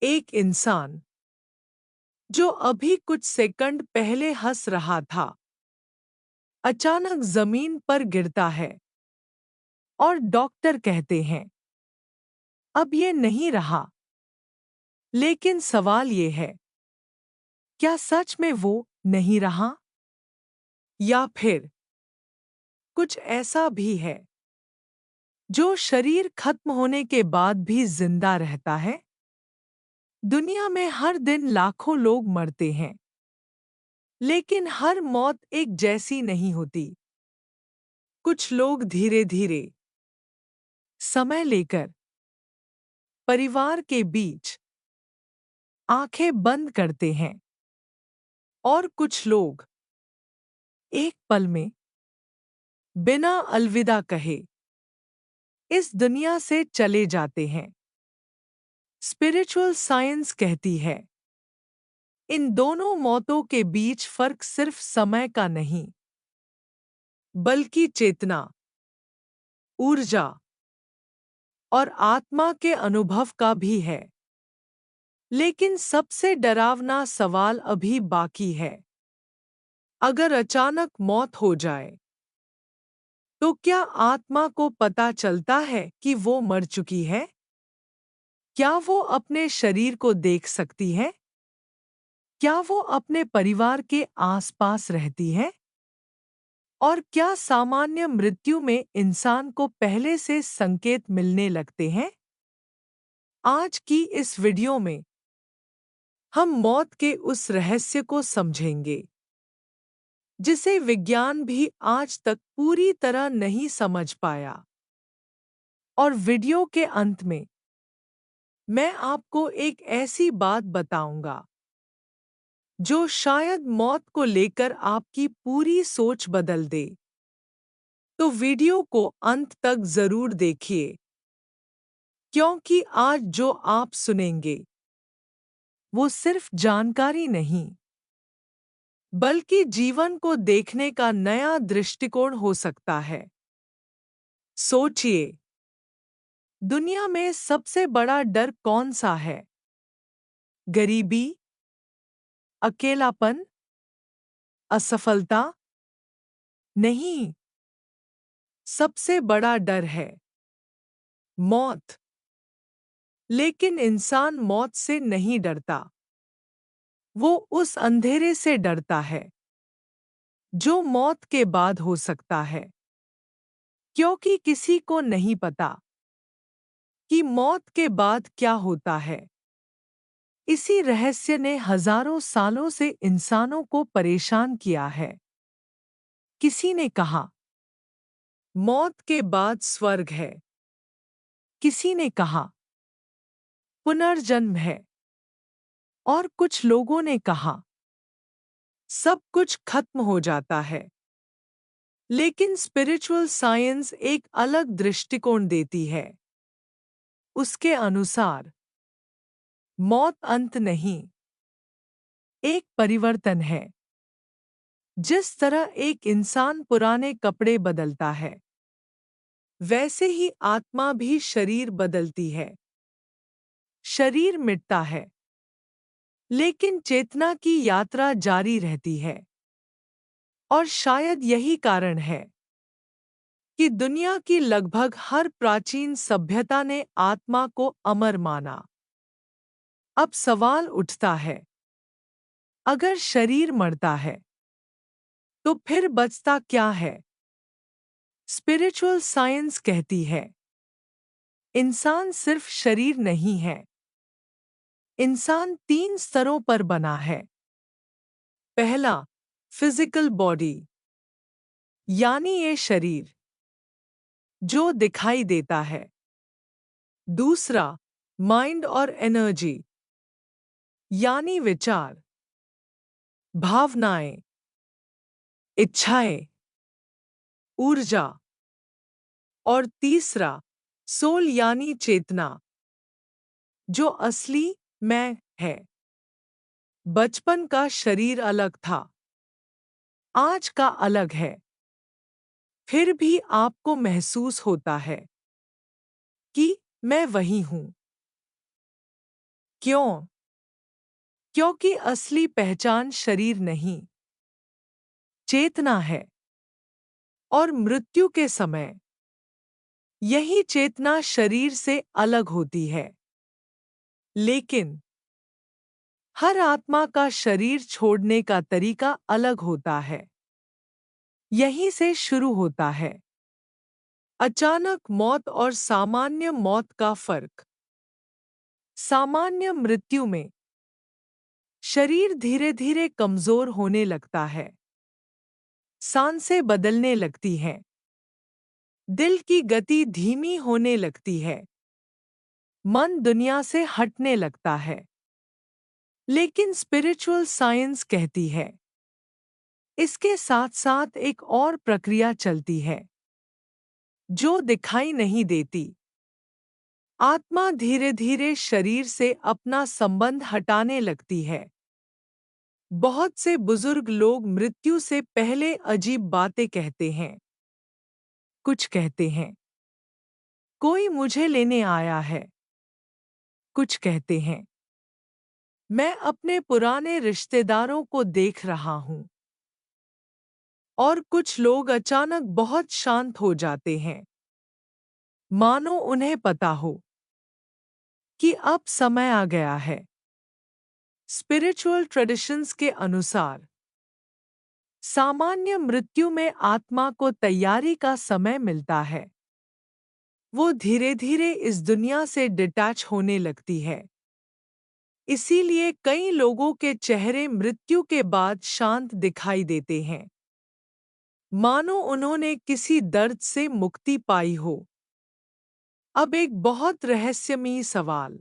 एक इंसान जो अभी कुछ सेकंड पहले हंस रहा था, अचानक जमीन पर गिरता है और डॉक्टर कहते हैं, अब ये नहीं रहा। लेकिन सवाल ये है, क्या सच में वो नहीं रहा? या फिर कुछ ऐसा भी है जो शरीर खत्म होने के बाद भी जिंदा रहता है? दुनिया में हर दिन लाखों लोग मरते हैं, लेकिन हर मौत एक जैसी नहीं होती। कुछ लोग धीरे धीरे, समय लेकर, परिवार के बीच आंखें बंद करते हैं, और कुछ लोग एक पल में, बिना अलविदा कहे, इस दुनिया से चले जाते हैं। स्पिरिचुअल साइंस कहती है, इन दोनों मौतों के बीच फर्क सिर्फ समय का नहीं, बल्कि चेतना, ऊर्जा और आत्मा के अनुभव का भी है। लेकिन सबसे डरावना सवाल अभी बाकी है। अगर अचानक मौत हो जाए, तो क्या आत्मा को पता चलता है कि वो मर चुकी है? क्या वो अपने शरीर को देख सकती है? क्या वो अपने परिवार के आसपास रहती है? और क्या सामान्य मृत्यु में इंसान को पहले से संकेत मिलने लगते हैं? आज की इस वीडियो में हम मौत के उस रहस्य को समझेंगे जिसे विज्ञान भी आज तक पूरी तरह नहीं समझ पाया। और वीडियो के अंत में मैं आपको एक ऐसी बात बताऊंगा जो शायद मौत को लेकर आपकी पूरी सोच बदल दे। तो वीडियो को अंत तक जरूर देखिए, क्योंकि आज जो आप सुनेंगे वो सिर्फ जानकारी नहीं, बल्कि जीवन को देखने का नया दृष्टिकोण हो सकता है। सोचिए, दुनिया में सबसे बड़ा डर कौन सा है? गरीबी, अकेलापन, असफलता? नहीं, सबसे बड़ा डर है मौत। लेकिन इंसान मौत से नहीं डरता। वो उस अंधेरे से डरता है जो मौत के बाद हो सकता है, क्योंकि किसी को नहीं पता कि मौत के बाद क्या होता है। इसी रहस्य ने हजारों सालों से इंसानों को परेशान किया है। किसी ने कहा, मौत के बाद स्वर्ग है। किसी ने कहा, पुनर्जन्म है। और कुछ लोगों ने कहा, सब कुछ खत्म हो जाता है। लेकिन स्पिरिचुअल साइंस एक अलग दृष्टिकोण देती है। उसके अनुसार मौत अंत नहीं, एक परिवर्तन है। जिस तरह एक इंसान पुराने कपड़े बदलता है, वैसे ही आत्मा भी शरीर बदलती है। शरीर मिटता है, लेकिन चेतना की यात्रा जारी रहती है। और शायद यही कारण है कि दुनिया की लगभग हर प्राचीन सभ्यता ने आत्मा को अमर माना। अब सवाल उठता है, अगर शरीर मरता है, तो फिर बचता क्या है? स्पिरिचुअल साइंस कहती है, इंसान सिर्फ शरीर नहीं है। इंसान 3 स्तरों पर बना है। पहला, फिजिकल बॉडी, यानी ये शरीर जो दिखाई देता है। दूसरा, माइंड और एनर्जी, यानी विचार, भावनाएं, इच्छाएं, ऊर्जा। और तीसरा, सोल यानी चेतना, जो असली मैं है। बचपन का शरीर अलग था, आज का अलग है। फिर भी आपको महसूस होता है कि मैं वही हूं। क्यों? क्योंकि असली पहचान शरीर नहीं, चेतना है। और मृत्यु के समय यही चेतना शरीर से अलग होती है। लेकिन हर आत्मा का शरीर छोड़ने का तरीका अलग होता है। यहीं से शुरू होता है अचानक मौत और सामान्य मौत का फर्क। सामान्य मृत्यु में शरीर धीरे धीरे कमजोर होने लगता है, सांसें बदलने लगती हैं, दिल की गति धीमी होने लगती है, मन दुनिया से हटने लगता है। लेकिन स्पिरिचुअल साइंस कहती है इसके साथ साथ एक और प्रक्रिया चलती है जो दिखाई नहीं देती। आत्मा धीरे धीरे शरीर से अपना संबंध हटाने लगती है। बहुत से बुजुर्ग लोग मृत्यु से पहले अजीब बातें कहते हैं। कुछ कहते हैं कोई मुझे लेने आया है। कुछ कहते हैं मैं अपने पुराने रिश्तेदारों को देख रहा हूं। और कुछ लोग अचानक बहुत शांत हो जाते हैं, मानो उन्हें पता हो कि अब समय आ गया है। स्पिरिचुअल ट्रेडिशंस के अनुसार सामान्य मृत्यु में आत्मा को तैयारी का समय मिलता है। वो धीरे धीरे इस दुनिया से डिटैच होने लगती है। इसीलिए कई लोगों के चेहरे मृत्यु के बाद शांत दिखाई देते हैं, मानो उन्होंने किसी दर्द से मुक्ति पाई हो। अब एक बहुत रहस्यमयी सवाल,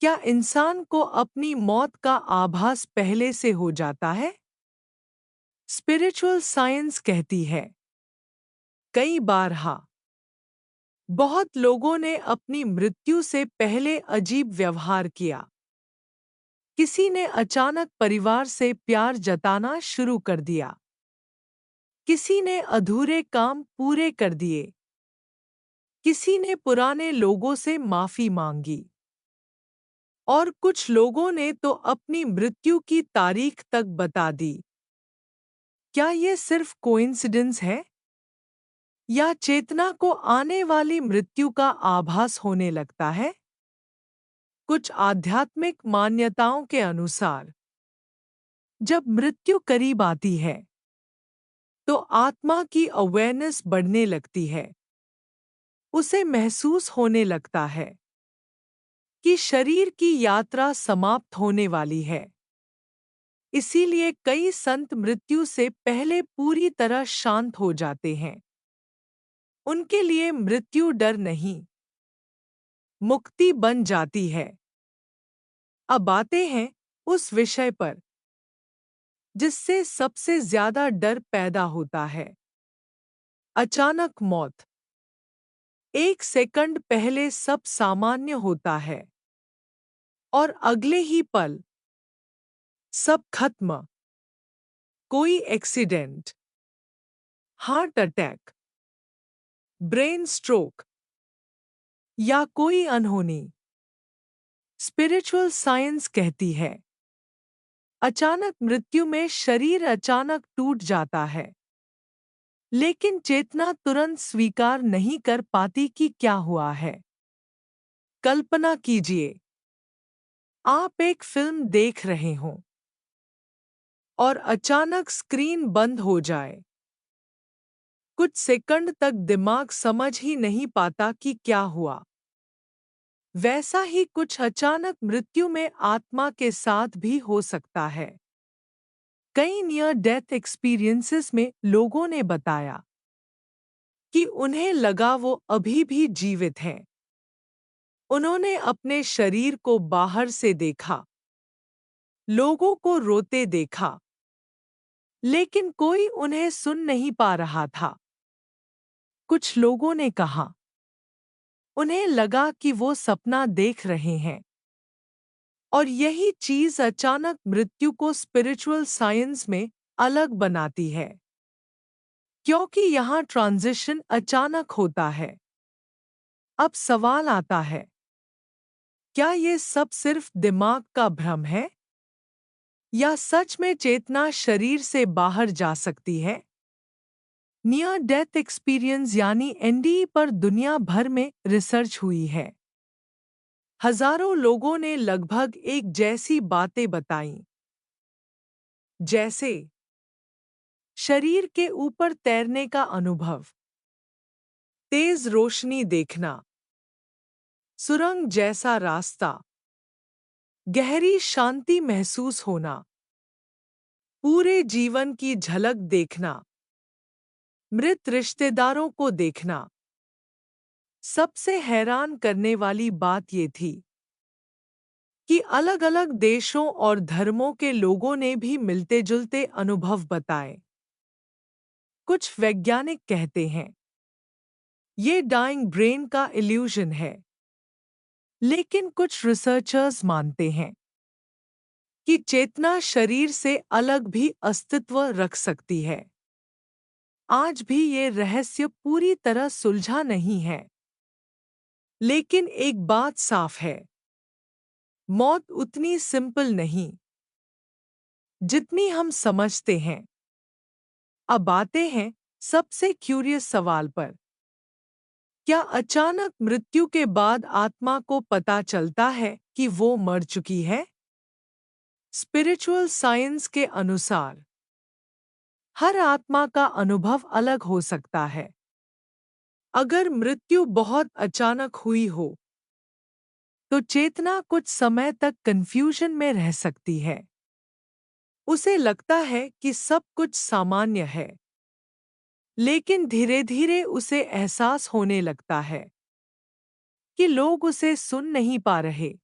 क्या इंसान को अपनी मौत का आभास पहले से हो जाता है? स्पिरिचुअल साइंस कहती है कई बार हाँ। बहुत लोगों ने अपनी मृत्यु से पहले अजीब व्यवहार किया। किसी ने अचानक परिवार से प्यार जताना शुरू कर दिया। किसी ने अधूरे काम पूरे कर दिए। किसी ने पुराने लोगों से माफी मांगी। और कुछ लोगों ने तो अपनी मृत्यु की तारीख तक बता दी। क्या ये सिर्फ कोइंसिडेंस है? या चेतना को आने वाली मृत्यु का आभास होने लगता है? कुछ आध्यात्मिक मान्यताओं के अनुसार जब मृत्यु करीब आती है तो आत्मा की अवेयरनेस बढ़ने लगती है। उसे महसूस होने लगता है कि शरीर की यात्रा समाप्त होने वाली है। इसीलिए कई संत मृत्यु से पहले पूरी तरह शांत हो जाते हैं। उनके लिए मृत्यु डर नहीं, मुक्ति बन जाती है। अब आते हैं उस विषय पर जिससे सबसे ज्यादा डर पैदा होता है, अचानक मौत। एक सेकंड पहले सब सामान्य होता है और अगले ही पल सब खत्म। कोई accident, heart attack, brain stroke या कोई अनहोनी। स्पिरिचुअल साइंस कहती है अचानक मृत्यु में शरीर अचानक टूट जाता है, लेकिन चेतना तुरंत स्वीकार नहीं कर पाती कि क्या हुआ है। कल्पना कीजिए आप एक फिल्म देख रहे हों और अचानक स्क्रीन बंद हो जाए। कुछ सेकंड तक दिमाग समझ ही नहीं पाता कि क्या हुआ। वैसा ही कुछ अचानक मृत्यु में आत्मा के साथ भी हो सकता है। कई नियर डेथ एक्सपीरियंसेस में लोगों ने बताया कि उन्हें लगा वो अभी भी जीवित हैं। उन्होंने अपने शरीर को बाहर से देखा, लोगों को रोते देखा, लेकिन कोई उन्हें सुन नहीं पा रहा था। कुछ लोगों ने कहा उन्हें लगा कि वो सपना देख रहे हैं। और यही चीज अचानक मृत्यु को स्पिरिचुअल साइंस में अलग बनाती है, क्योंकि यहाँ ट्रांजिशन अचानक होता है। अब सवाल आता है क्या ये सब सिर्फ दिमाग का भ्रम है, या सच में चेतना शरीर से बाहर जा सकती है? नियर डेथ एक्सपीरियंस यानी एनडीई पर दुनिया भर में रिसर्च हुई है। हजारों लोगों ने लगभग एक जैसी बातें बताईं, जैसे शरीर के ऊपर तैरने का अनुभव, तेज रोशनी देखना, सुरंग जैसा रास्ता, गहरी शांति महसूस होना, पूरे जीवन की झलक देखना, मृत रिश्तेदारों को देखना। सबसे हैरान करने वाली बात ये थी कि अलग-अलग देशों और धर्मों के लोगों ने भी मिलते-जुलते अनुभव बताए। कुछ वैज्ञानिक कहते हैं ये डाइंग ब्रेन का इल्यूजन है, लेकिन कुछ रिसर्चर्स मानते हैं कि चेतना शरीर से अलग भी अस्तित्व रख सकती है। आज भी ये रहस्य पूरी तरह सुलझा नहीं है, लेकिन एक बात साफ है, मौत उतनी सिंपल नहीं जितनी हम समझते हैं। अब आते हैं सबसे क्यूरियस सवाल पर। क्या अचानक मृत्यु के बाद आत्मा को पता चलता है कि वो मर चुकी है? स्पिरिचुअल साइंस के अनुसार हर आत्मा का अनुभव अलग हो सकता है। अगर मृत्यु बहुत अचानक हुई हो, तो चेतना कुछ समय तक कंफ्यूजन में रह सकती है। उसे लगता है कि सब कुछ सामान्य है, लेकिन धीरे-धीरे उसे एहसास होने लगता है कि लोग उसे सुन नहीं पा रहे,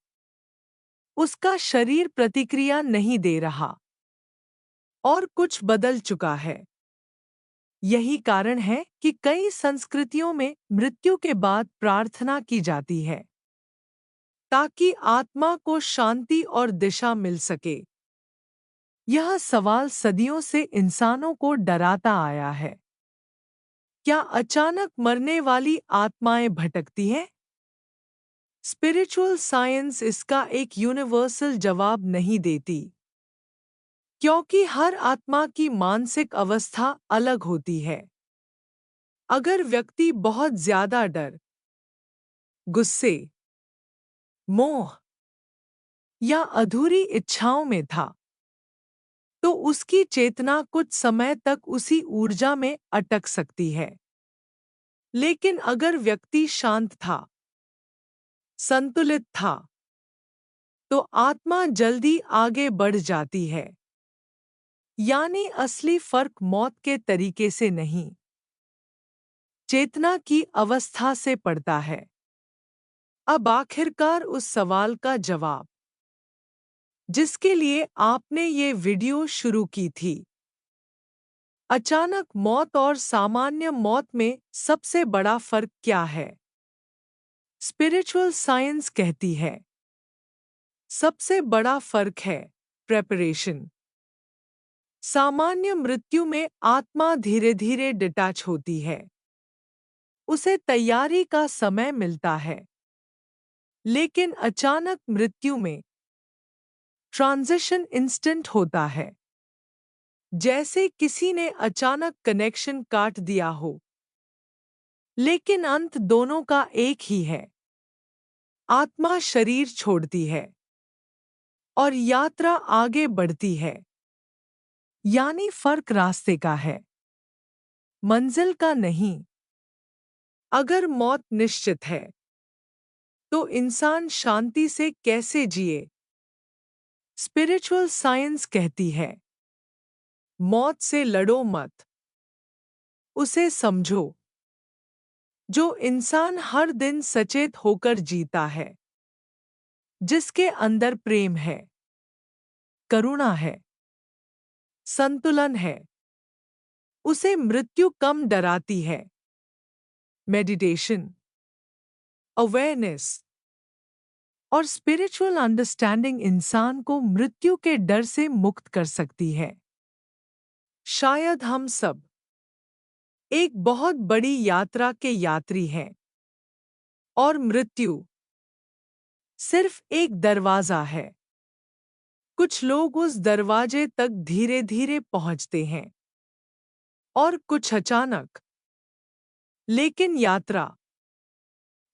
उसका शरीर प्रतिक्रिया नहीं दे रहा और कुछ बदल चुका है। यही कारण है कि कई संस्कृतियों में मृत्यु के बाद प्रार्थना की जाती है, ताकि आत्मा को शांति और दिशा मिल सके। यह सवाल सदियों से इंसानों को डराता आया है। क्या अचानक मरने वाली आत्माएं भटकती हैं? स्पिरिचुअल साइंस इसका एक यूनिवर्सल जवाब नहीं देती, क्योंकि हर आत्मा की मानसिक अवस्था अलग होती है। अगर व्यक्ति बहुत ज्यादा डर, गुस्से, मोह या अधूरी इच्छाओं में था, तो उसकी चेतना कुछ समय तक उसी ऊर्जा में अटक सकती है। लेकिन अगर व्यक्ति शांत था, संतुलित था, तो आत्मा जल्दी आगे बढ़ जाती है। यानी असली फर्क मौत के तरीके से नहीं, चेतना की अवस्था से पड़ता है। अब आखिरकार उस सवाल का जवाब, जिसके लिए आपने ये वीडियो शुरू की थी। अचानक मौत और सामान्य मौत में सबसे बड़ा फर्क क्या है? स्पिरिचुअल साइंस कहती है, सबसे बड़ा फर्क है प्रेपरेशन। सामान्य मृत्यु में आत्मा धीरे-धीरे डिटैच होती है, उसे तैयारी का समय मिलता है। लेकिन अचानक मृत्यु में ट्रांजिशन इंस्टेंट होता है, जैसे किसी ने अचानक कनेक्शन काट दिया हो। लेकिन अंत दोनों का एक ही है, आत्मा शरीर छोड़ती है और यात्रा आगे बढ़ती है। यानी फर्क रास्ते का है, मंजिल का नहीं। अगर मौत निश्चित है, तो इंसान शांति से कैसे जिए? स्पिरिचुअल साइंस कहती है, मौत से लड़ो मत, उसे समझो। जो इंसान हर दिन सचेत होकर जीता है, जिसके अंदर प्रेम है, करुणा है, संतुलन है, उसे मृत्यु कम डराती है। मेडिटेशन, अवेयरनेस और स्पिरिचुअल अंडरस्टैंडिंग इंसान को मृत्यु के डर से मुक्त कर सकती है। शायद हम सब एक बहुत बड़ी यात्रा के यात्री हैं, और मृत्यु सिर्फ एक दरवाजा है। कुछ लोग उस दरवाजे तक धीरे धीरे पहुंचते हैं और कुछ अचानक। लेकिन यात्रा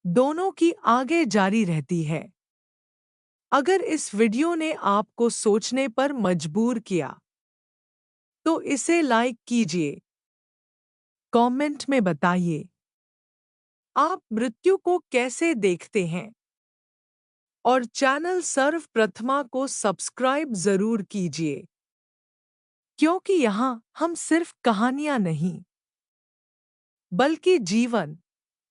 दोनों की आगे जारी रहती है। अगर इस वीडियो ने आपको सोचने पर मजबूर किया तो इसे लाइक कीजिए, कमेंट में बताइए आप मृत्यु को कैसे देखते हैं और चैनल सर्वप्रथमा को सब्सक्राइब जरूर कीजिए, क्योंकि यहाँ हम सिर्फ कहानियां नहीं बल्कि जीवन,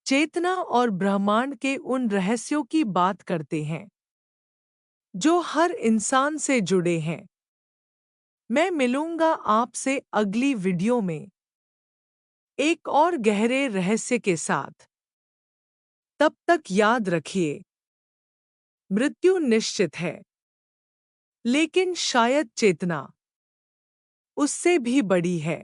चेतना और ब्रह्मांड के उन रहस्यों की बात करते हैं जो हर इंसान से जुड़े हैं। मैं मिलूंगा आपसे अगली वीडियो में एक और गहरे रहस्य के साथ। तब तक याद रखिए, मृत्यु निश्चित है, लेकिन शायद चेतना उससे भी बड़ी है।